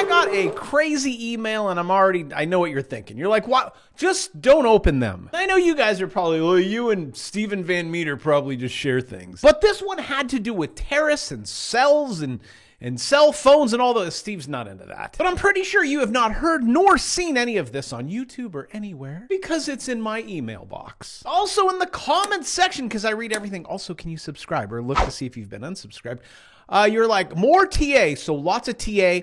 I got a crazy email and I know what you're thinking. You're like, what? Just don't open them. I know you guys are probably, well, you and Stephen Van Meter probably just share things. But this one had to do with terrorists and cells and cell phones and all those. Steve's not into that. But I'm pretty sure you have not heard nor seen any of this on YouTube or anywhere because it's in my email box. Also in the comments section, because I read everything. Also, can you subscribe or look to see if you've been unsubscribed? You're like, more TA, so lots of TA.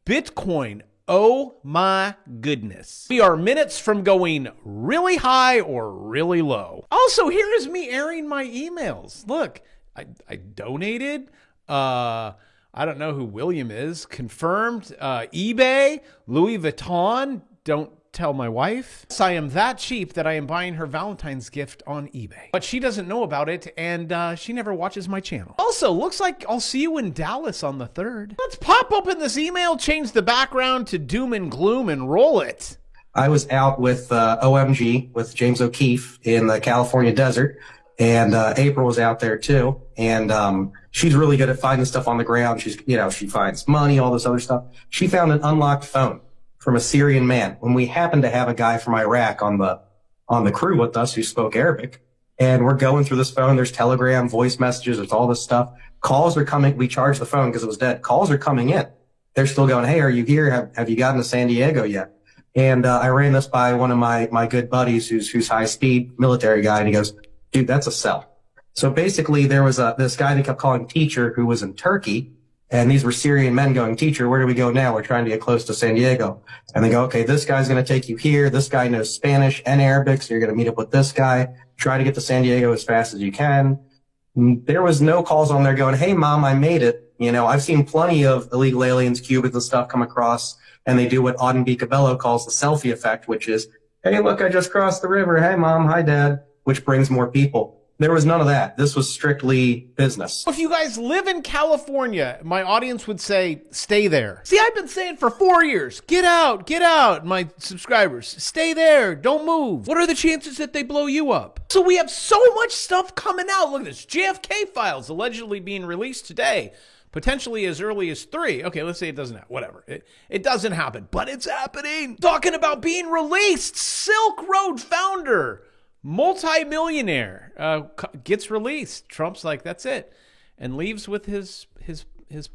Bitcoin, oh my goodness. We are minutes from going really high or really low. Also, here is me airing my emails. Look, I donated. I don't know who William is. Confirmed. eBay, Louis Vuitton. Don't tell my wife. So I am that cheap that I am buying her Valentine's gift on eBay. But she doesn't know about it, and she never watches my channel. Also, looks like I'll see you in Dallas on the 3rd. Let's pop open this email, change the background to doom and gloom, and roll it. I was out with OMG, with James O'Keefe in the California desert, and April was out there too. And she's really good at finding stuff on the ground. She's, she finds money, all this other stuff. She found an unlocked phone from a Syrian man when we happened to have a guy from Iraq on the crew with us who spoke Arabic. And we're going through this phone. There's Telegram, voice messages. There's all this stuff. Calls are coming. We charged the phone because it was dead. Calls are coming in. They're still going, hey, are you here? Have you gotten to San Diego yet? And I ran this by one of my good buddies who's high speed military guy. And he goes, dude, that's a cell. So basically there was this guy that kept calling teacher who was in Turkey. And these were Syrian men going, teacher, where do we go now? We're trying to get close to San Diego. And they go, okay, this guy's going to take you here. This guy knows Spanish and Arabic. So you're going to meet up with this guy. Try to get to San Diego as fast as you can. There was no calls on there going, hey, mom, I made it. I've seen plenty of illegal aliens, Cubans and stuff come across, and they do what Auden B. Cabello calls the selfie effect, which is, hey, look, I just crossed the river. Hey, mom. Hi, dad, which brings more people. There was none of that. This was strictly business. If you guys live in California, my audience would say, stay there. See, I've been saying for 4 years, get out, my subscribers. Stay there, don't move. What are the chances that they blow you up? So we have so much stuff coming out. Look at this, JFK files allegedly being released today. Potentially as early as 3. Okay, let's say it doesn't happen. Whatever. It doesn't happen, but it's happening. Talking about being released. Silk Road founder, multi-millionaire, gets released. Trump's like, that's it. And leaves with his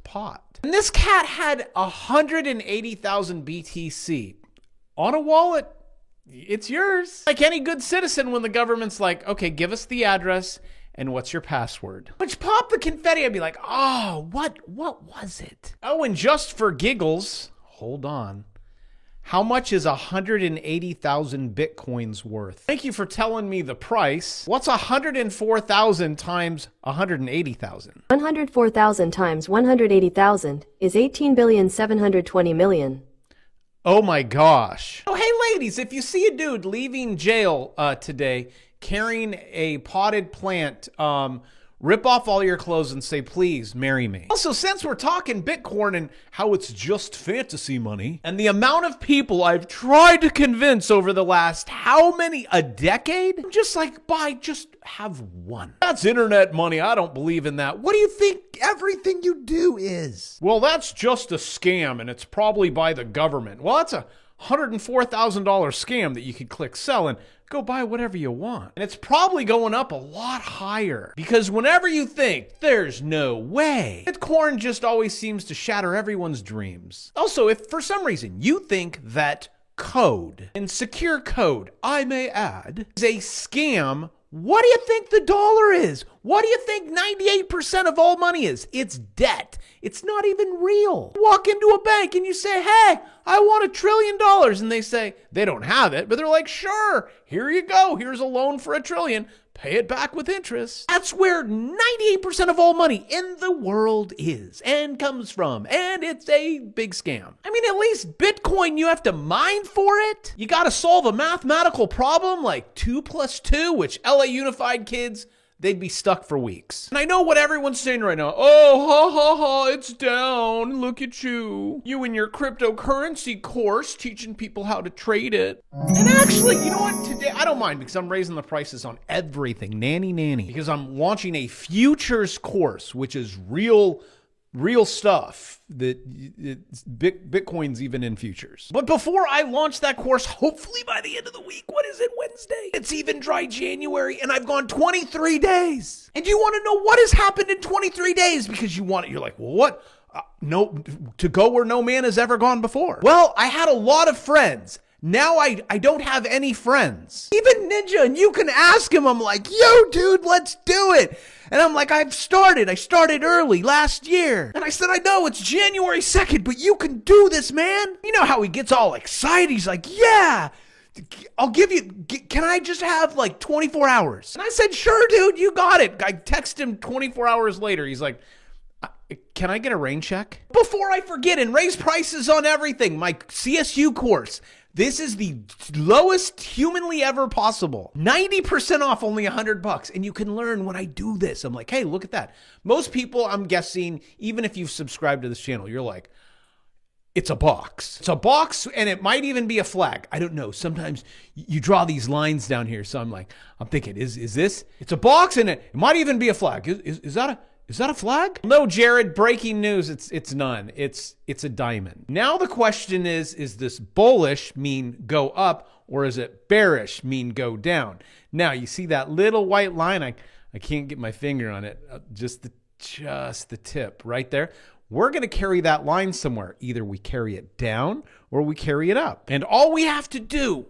pot. And this cat had 180,000 BTC on a wallet. It's yours. Like any good citizen when the government's like, okay, give us the address and what's your password? Which pop the confetti, I'd be like, oh, what was it? Oh, and just for giggles, hold on. How much is 180,000 Bitcoins worth? Thank you for telling me the price. What's 104,000 times 180,000? 104,000 times 180,000 is 18,720,000,000. Oh my gosh. Oh, hey ladies, if you see a dude leaving jail today carrying a potted plant, rip off all your clothes and say, please marry me. Also, since we're talking Bitcoin and how it's just fantasy money, and the amount of people I've tried to convince over the last, a decade? I'm just like, just have one. That's internet money. I don't believe in that. What do you think everything you do is? Well, that's just a scam, and it's probably by the government. Well, that's a $104,000 scam that you could click sell and go buy whatever you want. And it's probably going up a lot higher because whenever you think there's no way, Bitcoin just always seems to shatter everyone's dreams. Also, if for some reason you think that code, and secure code, I may add, is a scam, what do you think the dollar is? What do you think 98% of all money is? It's debt. It's not even real. You walk into a bank and you say, hey, I want $1 trillion. And they say, they don't have it, but they're like, sure, here you go. Here's a loan for $1 trillion. Pay it back with interest. That's where 98% of all money in the world is and comes from. And it's a big scam. I mean, at least Bitcoin, you have to mine for it. You got to solve a mathematical problem like 2 plus 2, which LA Unified kids, they'd be stuck for weeks. And I know what everyone's saying right now. Oh, ha, ha, ha, it's down. Look at you. You and your cryptocurrency course teaching people how to trade it. And actually, you know what? Today, I don't mind because I'm raising the prices on everything. Nanny. Because I'm launching a futures course, which is real real stuff that Bitcoin's even in futures. But before I launch that course, hopefully by the end of the week, what is it, Wednesday? It's even dry January and I've gone 23 days. And you want to know what has happened in 23 days because you're like, well, what? No, to go where no man has ever gone before. Well, I had a lot of friends. Now I don't have any friends. Even Ninja, and you can ask him, I'm like, yo, dude, let's do it. And I'm like, I started early last year. And I said, I know it's January 2nd, but you can do this, man. You know how he gets all excited. He's like, yeah, I'll give you, can I just have like 24 hours? And I said, sure, dude, you got it. I text him 24 hours later. He's like, can I get a rain check? Before I forget and raise prices on everything, my CSU course. This is the lowest humanly ever possible. 90% off, only $100. And you can learn when I do this. I'm like, hey, look at that. Most people, I'm guessing, even if you've subscribed to this channel, you're like, it's a box. It's a box and it might even be a flag. I don't know. Sometimes you draw these lines down here. So I'm thinking, is this? It's a box and it might even be a flag. Is that a flag? No, Jared, breaking news. It's none. It's a diamond. Now the question is this bullish mean go up or is it bearish mean go down? Now you see that little white line. I can't get my finger on it. Just the tip right there. We're going to carry that line somewhere. Either we carry it down or we carry it up. And all we have to do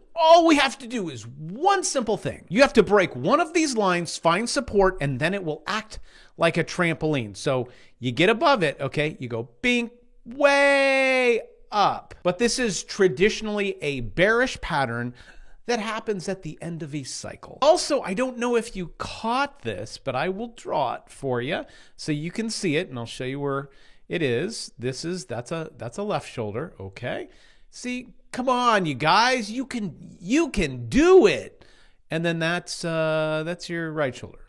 is one simple thing. You have to break one of these lines, find support, and then it will act like a trampoline. So you get above it, okay? You go bing, way up. But this is traditionally a bearish pattern that happens at the end of a cycle. Also, I don't know if you caught this, but I will draw it for you so you can see it, and I'll show you where it is. That's a left shoulder, okay? See, come on, you guys, you can do it. And then that's your right shoulder.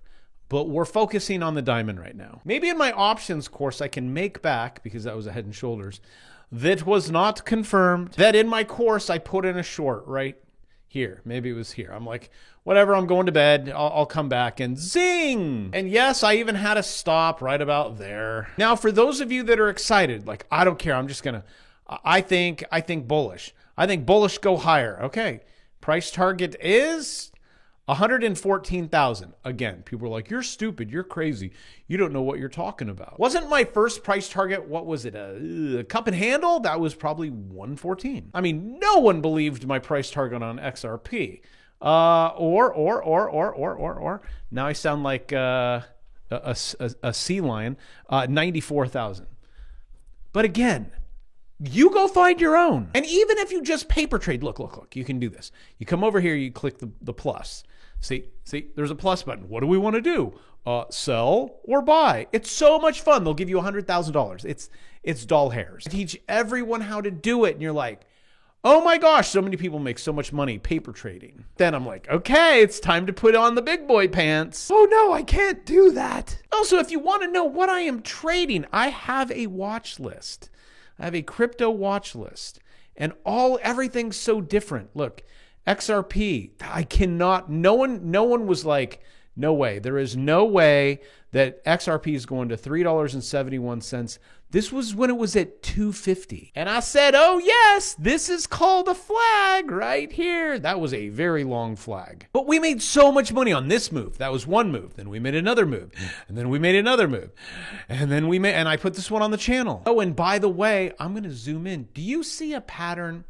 But we're focusing on the diamond right now. Maybe in my options course, I can make back, because that was a head and shoulders, that was not confirmed, that in my course, I put in a short right here. Maybe it was here. I'm like, whatever, I'm going to bed. I'll come back and zing. And yes, I even had a stop right about there. Now, for those of you that are excited, like, I don't care. I'm just going to, I think bullish. I think bullish go higher. Okay. Price target is 114,000. Again, people are like, you're stupid. You're crazy. You don't know what you're talking about. Wasn't my first price target, what was it? A cup and handle? That was probably 114. I mean, no one believed my price target on XRP. Or now I sound like a sea lion, 94,000. But again, you go find your own. And even if you just paper trade, look, you can do this. You come over here, you click the plus. See, there's a plus button. What do we want to do? Sell or buy. It's so much fun. They'll give you $100,000. It's doll hairs. I teach everyone how to do it. And you're like, oh my gosh, so many people make so much money paper trading. Then I'm like, okay, it's time to put on the big boy pants. Oh no, I can't do that. Also, if you want to know what I am trading, I have a watch list. I have a crypto watch list, and everything's so different. Look, XRP, no one was like, no way. There is no way that XRP is going to $3.71. This was when it was at $2.50. And I said, oh yes, this is called a flag right here. That was a very long flag. But we made so much money on this move. That was one move. Then we made another move. And then we made another move. And then and I put this one on the channel. Oh, and by the way, I'm going to zoom in. Do you see a pattern?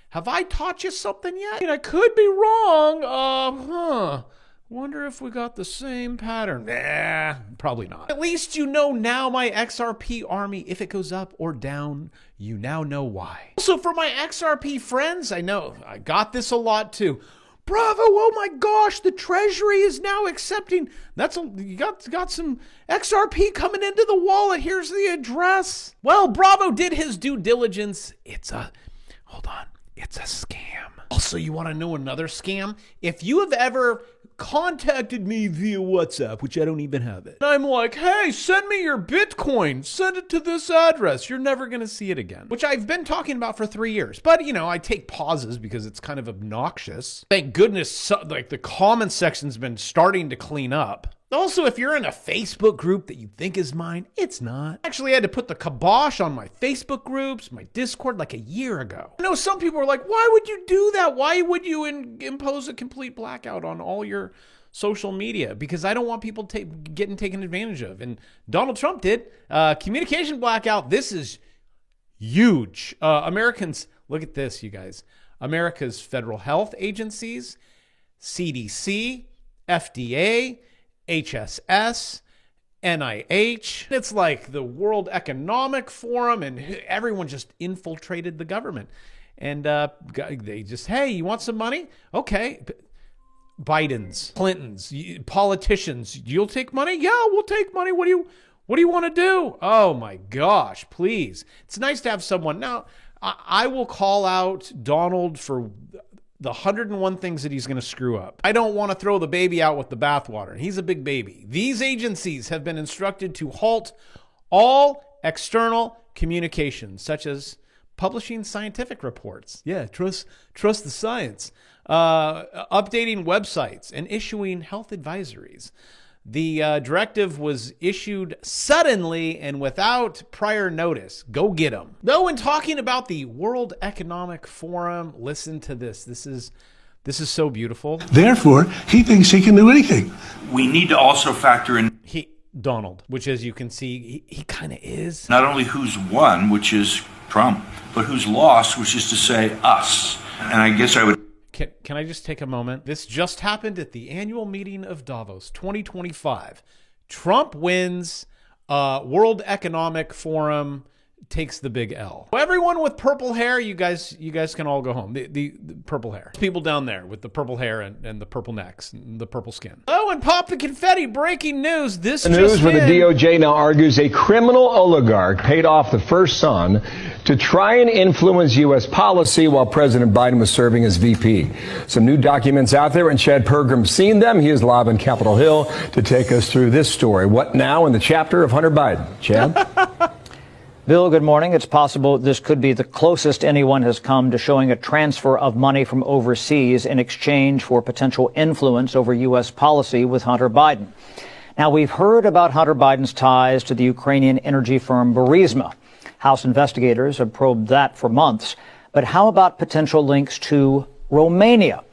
Have I taught you something yet? I mean, I could be wrong. Wonder if we got the same pattern. Nah, probably not. At least you know now my XRP army, if it goes up or down, you now know why. Also, for my XRP friends, I know I got this a lot too. Bravo, oh my gosh, the treasury is now accepting. You got some XRP coming into the wallet. Here's the address. Well, Bravo did his due diligence. It's a scam. Also, you want to know another scam? If you have ever contacted me via WhatsApp, which I don't even have it, and I'm like, hey, send me your Bitcoin. Send it to this address. You're never going to see it again, which I've been talking about for 3 years. But, I take pauses because it's kind of obnoxious. Thank goodness, like the comment section's been starting to clean up. Also, if you're in a Facebook group that you think is mine, it's not. I actually had to put the kibosh on my Facebook groups, my Discord, like a year ago. I know some people are like, why would you do that? Why would you impose a complete blackout on all your social media? Because I don't want people getting taken advantage of. And Donald Trump did. Communication blackout. This is huge. Americans, look at this, you guys. America's federal health agencies, CDC, FDA, HSS, NIH. It's like the World Economic Forum, and everyone just infiltrated the government. And they just, hey, you want some money? Okay. Biden's, Clinton's, politicians, you'll take money? Yeah, we'll take money. What do you want to do? Oh my gosh, please. It's nice to have someone. Now, I will call out Donald for the 101 things that he's going to screw up. I don't want to throw the baby out with the bathwater. He's a big baby. These agencies have been instructed to halt all external communications, such as publishing scientific reports. Yeah, trust the science. Updating websites and issuing health advisories. The directive was issued suddenly and without prior notice. Go get them. Though, when talking about the World Economic Forum, listen to this. This is so beautiful. Therefore, he thinks he can do anything. We need to also factor in Donald, which, as you can see, he kind of is. not only who's won, which is Trump, but who's lost, which is to say us. And I guess I would... Can I just take a moment? This just happened at the annual meeting of Davos 2025. Trump wins. World Economic Forum takes the big L. Everyone with purple hair, you guys can all go home. The purple hair. People down there with the purple hair and the purple necks and the purple skin. Oh, and pop the confetti. Breaking news. This The news where the DOJ now argues a criminal oligarch paid off the first son to try and influence U.S. policy while President Biden was serving as VP. Some new documents out there, and Chad Pergram's seen them. He is live on Capitol Hill to take us through this story. What now in the chapter of Hunter Biden? Chad? Bill, good morning. It's possible this could be the closest anyone has come to showing a transfer of money from overseas in exchange for potential influence over U.S. policy with Hunter Biden. Now, we've heard about Hunter Biden's ties to the Ukrainian energy firm Burisma. House investigators have probed that for months. But how about potential links to Romania?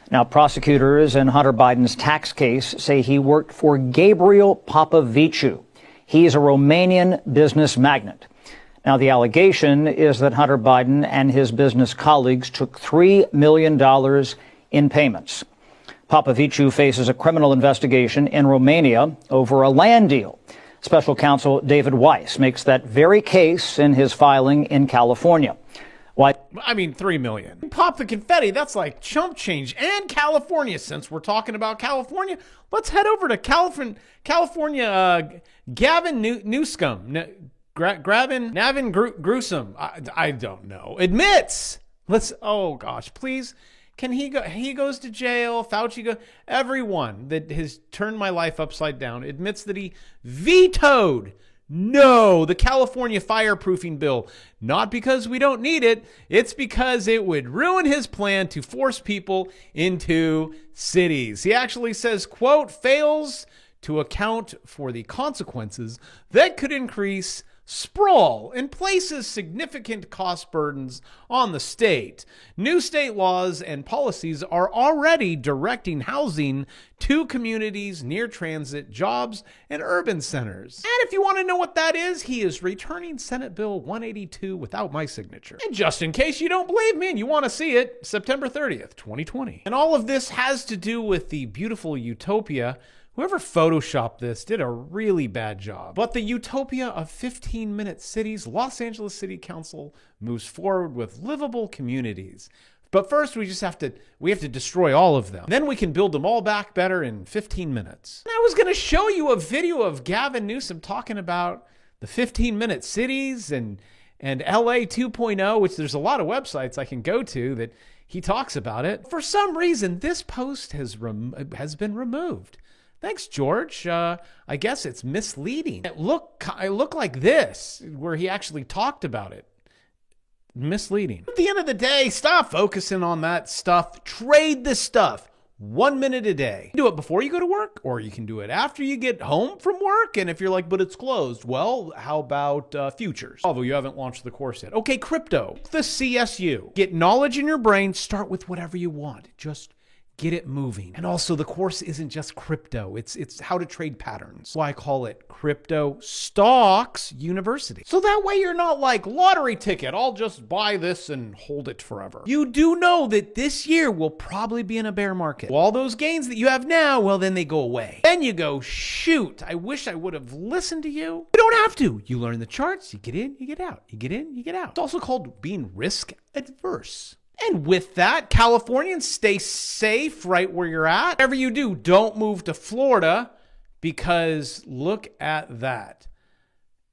Now, prosecutors in Hunter Biden's tax case say he worked for Gabriel Popoviciu. He's a Romanian business magnate. Now, the allegation is that Hunter Biden and his business colleagues took $3 million in payments. Popoviciu faces a criminal investigation in Romania over a land deal. Special counsel David Weiss makes that very case in his filing in California. I mean, $3 million. Pop the confetti. That's like chump change. And California, since we're talking about California, let's head over to California. Gavin Newsom. Navin Gruesome. I don't know. Admits. Oh gosh, please. Can he go? He goes to jail. Fauci goes. Everyone that has turned my life upside down admits that he vetoed the California fireproofing bill. Not because we don't need it. It's because it would ruin his plan to force people into cities. He actually says, quote, fails to account for the consequences that could increase sprawl and places significant cost burdens on the state. New state laws and policies are already directing housing to communities near transit, jobs, and urban centers. And if you want to know what that is, he is returning Senate Bill 182 without my signature. And just in case you don't believe me and you want to see it, September 30th, 2020. And all of this has to do with the beautiful utopia. Whoever photoshopped this did a really bad job. But the utopia of 15-minute cities, Los Angeles City Council moves forward with livable communities. But first, we have to destroy all of them. Then we can build them all back better in 15 minutes. And I was going to show you a video of Gavin Newsom talking about the 15-minute cities and LA 2.0, which there's a lot of websites I can go to that he talks about it. For some reason, this post has been removed. Thanks, George. I guess it's misleading. It looked like this, where he actually talked about it. Misleading. At the end of the day, stop focusing on that stuff. Trade this stuff. 1 minute a day. You do it before you go to work, or you can do it after you get home from work. And if you're like, but it's closed, well, how about futures? Although you haven't launched the course yet. Okay, crypto, the CSU. Get knowledge in your brain. Start with whatever you want. Just get it moving. And also, the course isn't just crypto. It's how to trade patterns. So I call it Crypto Stocks University. So that way you're not like, lottery ticket, I'll just buy this and hold it forever. You do know that this year will probably be in a bear market. All those gains that you have now, well, then they go away. Then you go, shoot, I wish I would have listened to you. You don't have to. You learn the charts, you get in, you get out. You get in, you get out. It's also called being risk adverse. And with that, Californians, stay safe right where you're at. Whatever you do, don't move to Florida, because look at that.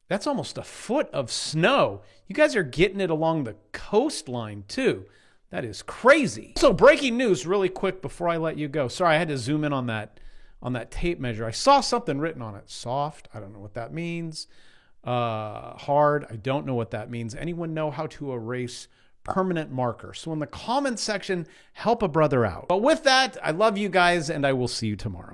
That's almost a foot of snow. You guys are getting it along the coastline too. That is crazy. So breaking news really quick before I let you go. Sorry, I had to zoom in on that tape measure. I saw something written on it. Soft, I don't know what that means. Hard, I don't know what that means. Anyone know how to erase permanent marker? So in the comment section, help a brother out. But with that, I love you guys, and I will see you tomorrow.